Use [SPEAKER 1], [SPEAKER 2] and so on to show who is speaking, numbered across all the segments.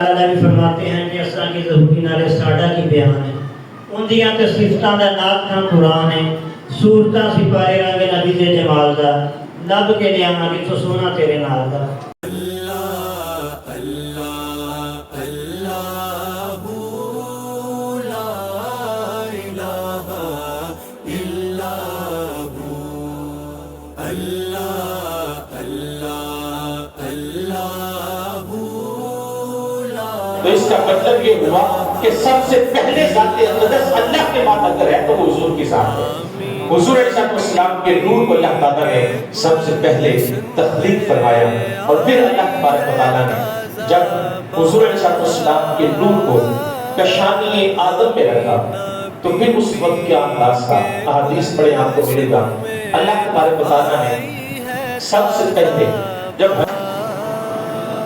[SPEAKER 1] اللہ بھی فرماتے ہیں کہ اساں کی ضروری نالے ساڈا کی بیان ہے ان دیاں تے صفتاں دا ناکھاں قرآن ہے صورتاں سپارے رنگ نبی دے جمال دا لب کے لیانا بھی تو سونا تیرے نال دا
[SPEAKER 2] تو اس کا مطلب یہ ہوا کہ سب سے پہلے ذات اقدس اللہ کے بعد اگر ہے تو وہ حضور کی ذات ہے۔ حضور علیہ السلام کے نور کو اللہ تعالیٰ نے سب سے پہلے تخلیق فرمایا اور پھر اللہ تبارک و تعالیٰ نے جب حضور علیہ السلام کے نور کو پیشانی آدم میں رکھا تو پھر اس وقت کیا انداز تھا۔ احادیث پڑھیں آپ کو ملے گا اللہ تبارک و تعالیٰ نے سب سے پہلے جب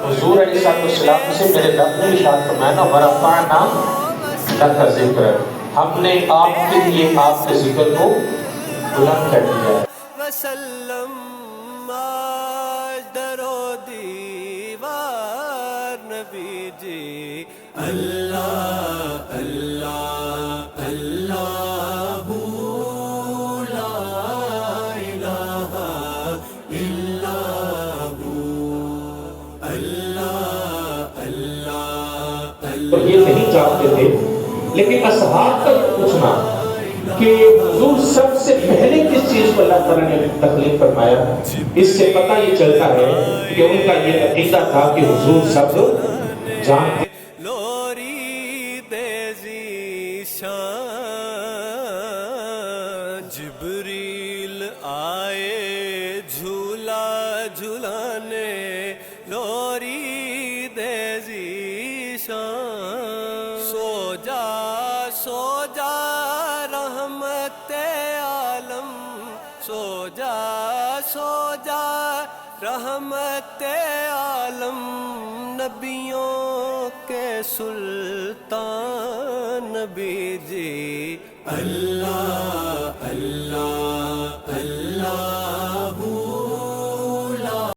[SPEAKER 2] حضور علیہ السلام سے میرے رب نے ارشاد فرمایا ورفعنا لک ذکرک، ہم نے آپ کے لیے آپ کے ذکر کو بلند کر دیا۔
[SPEAKER 3] وسلم آج درو دیوار نبی جی اللہ اللہ اللہ لا الہ الا
[SPEAKER 2] اور یہ نہیں چاہتے تھے، لیکن اصحاب کا پوچھنا کہ حضور سب سے پہلے کس چیز کو اللہ تعالیٰ نے تخلیق فرمایا، اس سے پتہ یہ چلتا ہے کہ ان کا یہ عقیدہ تھا کہ حضور سب جانتے۔
[SPEAKER 3] لوری دیزی شان جبریل آئے جھولا جھولانے لوری دیزی شان سو جا رحمت عالم سو جا رحمت عالم نبیوں کے سلطان نبی جی اللہ